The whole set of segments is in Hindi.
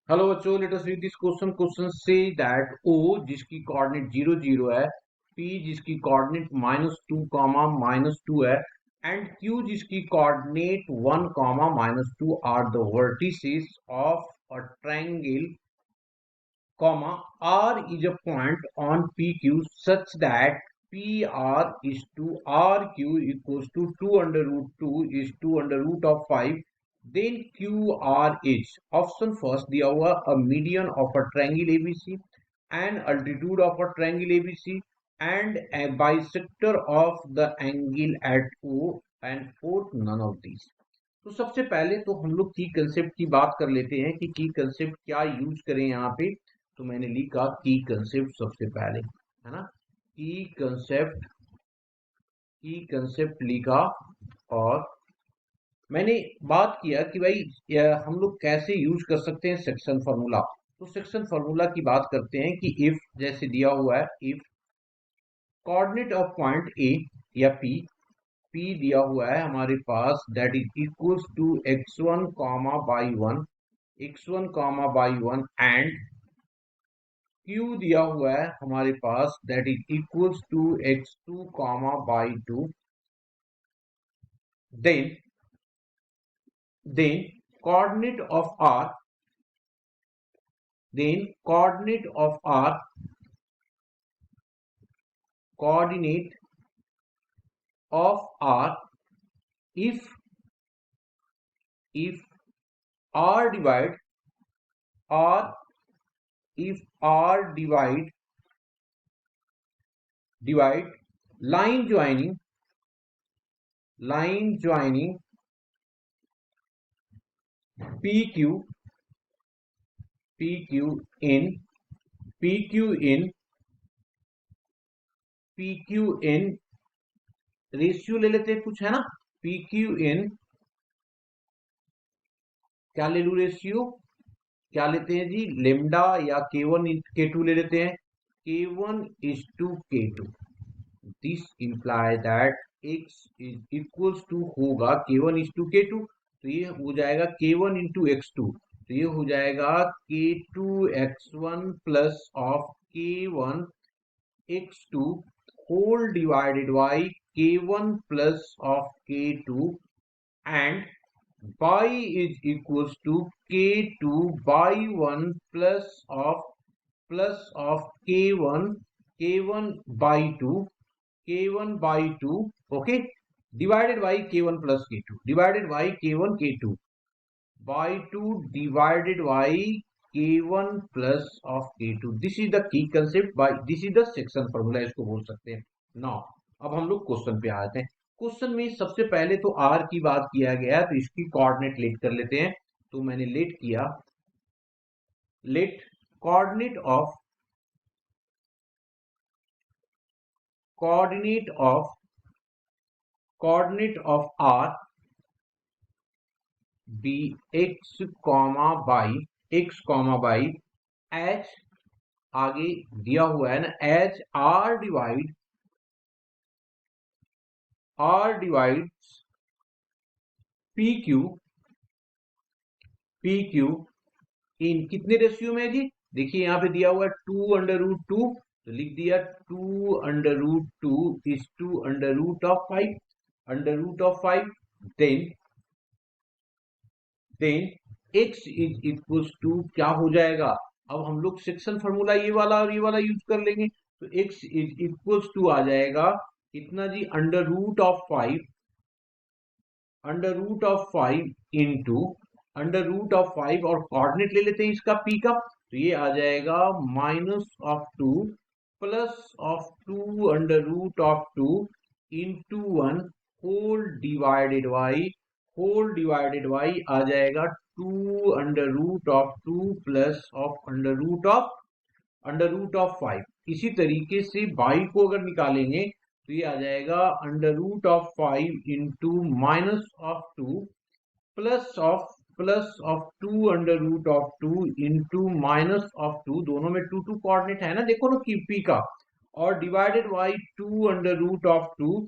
हेलो बच्चों, let us read this question. Question say that O जिसकी कोऑर्डिनेट 0 0 है, P जिसकी कोऑर्डिनेट -2 -2 है, एंड Q जिसकी coordinate 1 -2 are the vertices of a triangle, R is a point on PQ such that PR is to RQ equals to 2 under root 2 is 2 under root of 5. Then QR is option first दिया हुआ a median of a triangle ABC and altitude of a triangle ABC and a bisector of the angle at O and fourth none of these. तो सबसे पहले तो हम लोग की कंसेप्ट की बात कर लेते हैं कि की कंसेप्ट क्या यूज करें यहाँ पे। तो मैंने लिखा की कंसेप्ट सबसे पहले, है ना। की कंसेप्ट लिखा और मैंने बात किया कि भाई हम लोग कैसे यूज कर सकते हैं सेक्शन फार्मूला। तो सेक्शन फार्मूला की बात करते हैं कि इफ जैसे दिया हुआ है, if coordinate of point A या P दिया हुआ है हमारे पास that is equals to x1 by one and Q दिया हुआ है हमारे पास that is equals to x2 by 2। Then coordinate of R, coordinate of R if R divide line joining PQ in ratio ले लेते हैं कुछ, है ना। PQ in क्या ले लू रेशियो, क्या लेते हैं जी, लेमडा या K1 K2 ले लेते हैं, K1 is to K2। This imply that x is equals to होगा K1 is to K2, तो ये हो जाएगा K1 into X2, तो ये हो जाएगा K2 X1 plus of K1 X2 whole divided by K1 plus of K2 and y is equals to K2 by 1 plus of K1 by 2 okay, divided by K1 plus K2 divided by K1 K2 by 2 divided by K1 plus of K2। this is the key concept by this is the section formula इसको बोल सकते हैं। now अब हम लोग क्वेश्चन पे आते हैं। क्वेश्चन में सबसे पहले तो R की बात किया गया है, तो इसकी कोऑर्डिनेट लेट कर लेते हैं। तो मैंने लेट किया, let coordinate of R be x by H, आगे दिया हुआ है ना, H R divides PQ in कितने रेशियो में है जी, देखिए यहाँ पे दिया हुआ है 2 अंडर रूट 2, तो लिख दिया 2 under root 2 is 2 under root of 5 then x is equals to क्या हो जाएगा। अब हम लोग सेक्शन फार्मूला ये वाला और ये वाला यूज कर लेंगे, तो x इज इक्वल्स टू आ जाएगा कितना जी, under root of 5 into under root of 5 और कोऑर्डिनेट ले लेते हैं इसका p का, तो ये आ जाएगा -2 plus of 2 under root of 2 into 1 whole divided by आ जाएगा 2 under root of 2 plus of under root of 5। इसी तरीके से बाई को अगर निकालेंगे तो ये आ जाएगा under root of 5 into minus of 2 plus of 2 under root of 2 into minus of 2, दोनों में 2 कोऑर्डिनेट है ना, देखो ना पी का, और divided by 2 under root of 2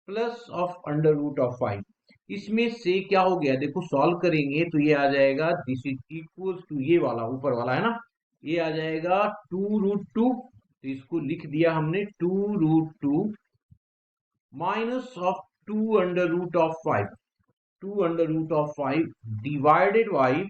plus of under root of 5। इसमें से क्या हो गया, देखो सॉल्व करेंगे तो ये आ जाएगा दिस इज इक्वल टू, ये वाला ऊपर वाला है ना, ये आ जाएगा 2√2, तो इसको लिख दिया हमने 2√2 minus of 2√5, 2√5 divided by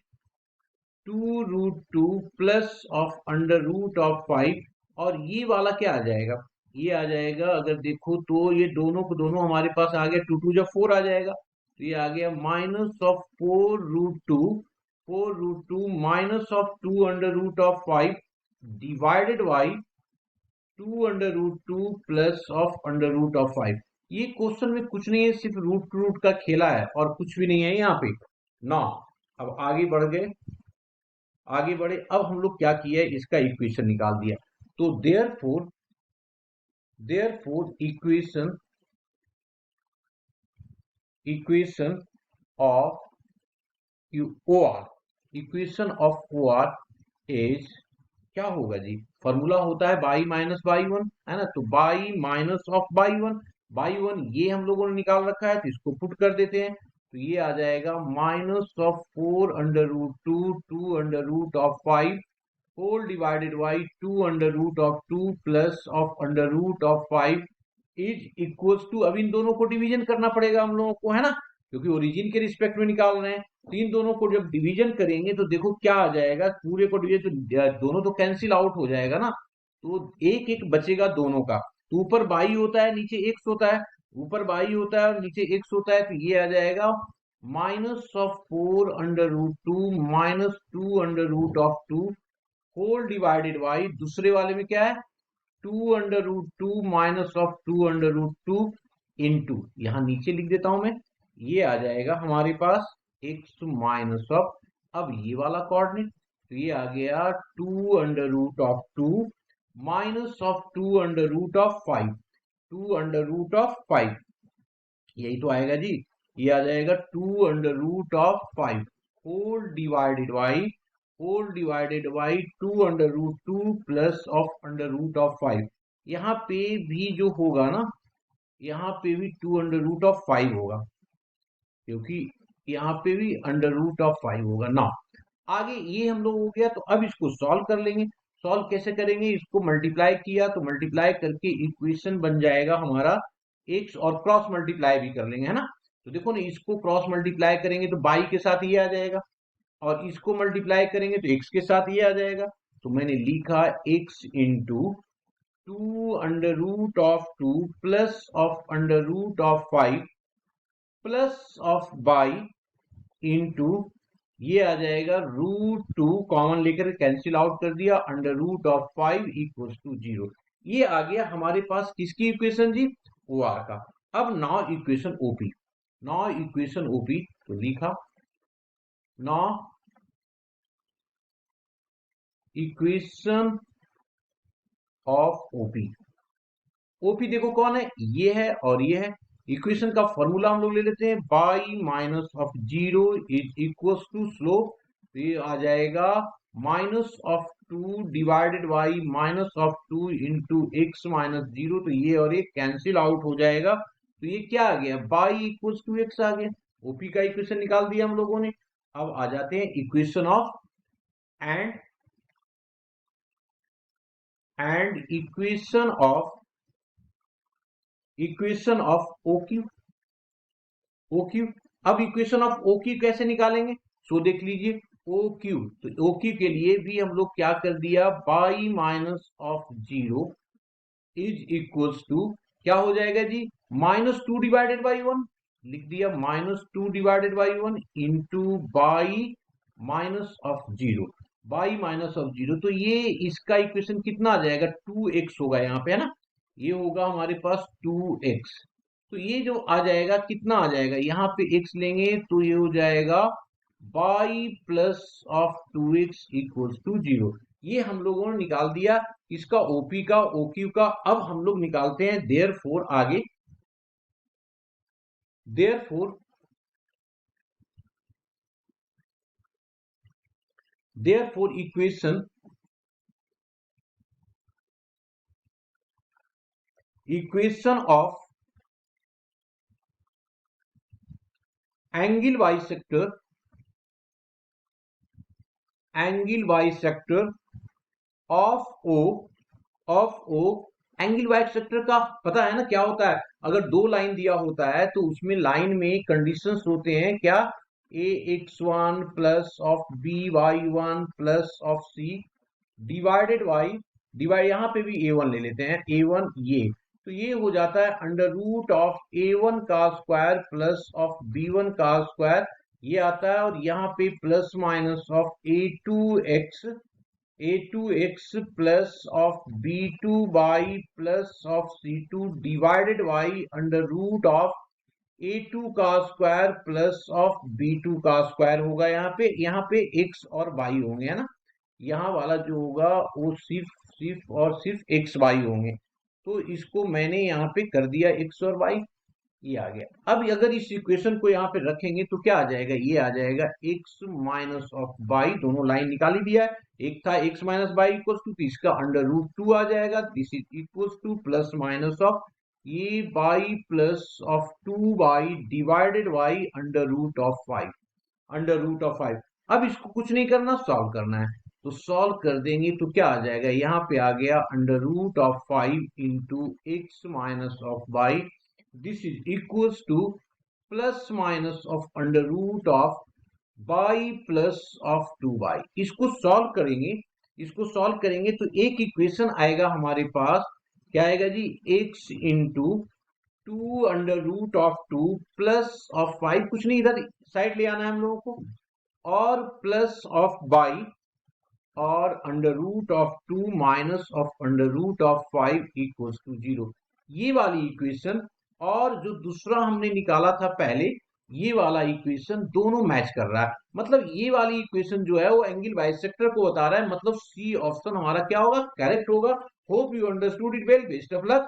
2√2 plus of √5, और ये वाला क्या आ जाएगा, ये आ जाएगा अगर देखो तो ये दोनों को दोनों हमारे पास आ गया, 2 2 जब 4 आ जाएगा, तो ये आ गया minus of 4√2, 4√2 minus of 2√5 divided by 2√2 plus of √5। ये क्वेश्चन में कुछ नहीं है, सिर्फ रूट रूट का खेला है और कुछ भी नहीं है यहाँ पे ना। अब आगे बढ़ गए, आगे बढ़े, अब हम लोग क्या किया है, इसका इक्वेशन निकाल दिया। तो therefore equation of O R, equation of O R is, क्या होगा जी, फॉर्मूला होता है बाई माइनस बाई वन, है ना, तो by minus of by one, by one ये हम लोगों ने निकाल रखा है, तो इसको पुट कर देते हैं, तो ये आ जाएगा minus of 4√2 2√5 whole divided by 2√2 plus of √5 is equals to, अब इन दोनों को डिवीजन करना पड़ेगा हम लोगों को, है ना, क्योंकि ओरिजिन के रिस्पेक्ट में निकाल रहे हैं, तो इन दोनों को जब डिवीजन करेंगे तो देखो क्या आ जाएगा, पूरे को डिवीजन तो दोनों तो कैंसिल आउट हो जाएगा ना, तो एक एक बचेगा दोनों का, तो ऊपर बाई होता है नीचे एक्स होता है, ऊपर बाई होता है और नीचे एक्स होता है, तो ये आ जाएगा minus of 4√2 minus 2√2 whole divided by, दूसरे वाले में क्या है 2√2 माइनस ऑफ 2√2 इंटू, यहां नीचे लिख देता हूं मैं, ये आ जाएगा हमारे पास x माइनस ऑफ, अब ये वाला कोऑर्डिनेट, तो ये आ गया 2√2 माइनस ऑफ 2√5, 2√5, यही तो आएगा जी, ये आ जाएगा 2√5 whole divided by 2√2 plus of √5, यहाँ पे भी जो होगा ना, यहाँ पे भी 2√5 होगा, क्योंकि यहाँ पे भी √5 होगा ना। आगे ये हम लोग हो गया, तो अब इसको सॉल्व कर लेंगे, सॉल्व कैसे करेंगे, इसको मल्टीप्लाई किया तो मल्टीप्लाई करके इक्वेशन बन जाएगा हमारा x, और क्रॉस मल्टीप्लाई भी कर लेंगे, है ना, तो देखो ना, इसको क्रॉस मल्टीप्लाई करेंगे तो बाई के साथ ये आ जाएगा, और इसको मल्टीप्लाई करेंगे तो x के साथ ये आ जाएगा, तो मैंने लिखा x into 2√2 plus of √5 plus of by into, ये आ जाएगा √2 कॉमन लेकर कैंसिल आउट कर दिया, √5 इक्वल्स टू 0, ये आ गया हमारे पास किसकी इक्वेशन जी, ओ आर का। अब now equation OP, now equation OP, तो लिखा now equation of OP, OP देखो कौन है, ये है और ये है, इक्वेशन का फॉर्मूला हम लोग ले लेते हैं, y minus of 0 is equals to slope, तो ये आ जाएगा minus of 2 divided by minus of 2 into X minus 0, तो ये और ये कैंसिल आउट हो जाएगा, तो ये क्या आ गया, बाई इक्वल्स टू एक्स आ गया, ओपी का इक्वेशन निकाल दिया हम लोगों ने। अब आ जाते हैं equation of and equation of OQ, OQ, अब इक्वेशन ऑफ OQ कैसे निकालेंगे, सो देख लीजिए OQ, तो OQ के लिए भी हम लोग क्या कर दिया, y minus of 0 is equals to, क्या हो जाएगा जी, -2 डिवाइडेड बाई 1, लिख दिया -2 divided by 1 into by minus of 0, by minus of 0, तो ये इसका इक्वेशन कितना आ जाएगा, 2x होगा यहाँ पे, है ना, ये होगा हमारे पास 2x, तो ये जो आ जाएगा कितना आ जाएगा, यहाँ पे x लेंगे तो ये हो जाएगा y plus of 2x equals to 0, ये हम लोगों ने निकाल दिया इसका ओपी का, ओक्यू का। अब हम लोग निकालते हैं देयरफॉर आगे, therefore equation of angle bisector of O angle bisector का पता है ना क्या होता है? अगर दो लाइन दिया होता है तो उसमें लाइन में कंडीशंस होते हैं क्या? ax1 plus of by1 plus of c divided by divide, यहाँ पे भी a1 ले लेते हैं, a1 ये, तो ये हो जाता है अंडर रूट ऑफ a1 का स्क्वायर प्लस ऑफ b1 का स्क्वायर, ये आता है, और यहाँ पे plus minus of a2x plus of b2 y plus of c2 divided by under root of a2 का स्क्वायर प्लस ऑफ b2 का स्क्वायर होगा। यहाँ पे x और y होंगे, है ना? यहाँ वाला जो होगा वो सिर्फ एक्स वाई होंगे, तो इसको मैंने यहाँ पे कर दिया एक्स और वाई, ये आ गया। अब अगर इस इक्वेशन को यहाँ पे रखेंगे तो क्या आ जाएगा? ये आ जाएगा एक्स माइनस ऑफ वाई, दोनों लाइन निकाल ही दिया है, एक था X minus Y equal to, इसका अंडर रूट 2 आ जाएगा, this is equal to plus minus of ये by plus of 2 by divided by under root of 5। अब इसको कुछ नहीं करना, सॉल्व करना है, तो सॉल्व कर देंगे तो क्या आ जाएगा? यहाँ पे आ गया under root of 5 into X minus of y, this is equals to plus minus of under root of y plus of 2y। इसको सॉल्व करेंगे तो एक इक्वेशन आएगा हमारे पास, क्या आएगा जी? x into 2 under root of 2 plus of 5, कुछ नहीं, इधर साइड ले आना है हम लोगों को, और प्लस ऑफ बाई और under root of 2 minus of under root of 5 equals to 0। ये वाली इक्वेशन और जो दूसरा हमने निकाला था पहले, ये वाला इक्वेशन दोनों मैच कर रहा है, मतलब ये वाली इक्वेशन जो है वो एंगल बाइसेक्टर को बता रहा है, मतलब सी ऑप्शन हमारा क्या होगा? करेक्ट होगा। Hope you understood it well, best of luck.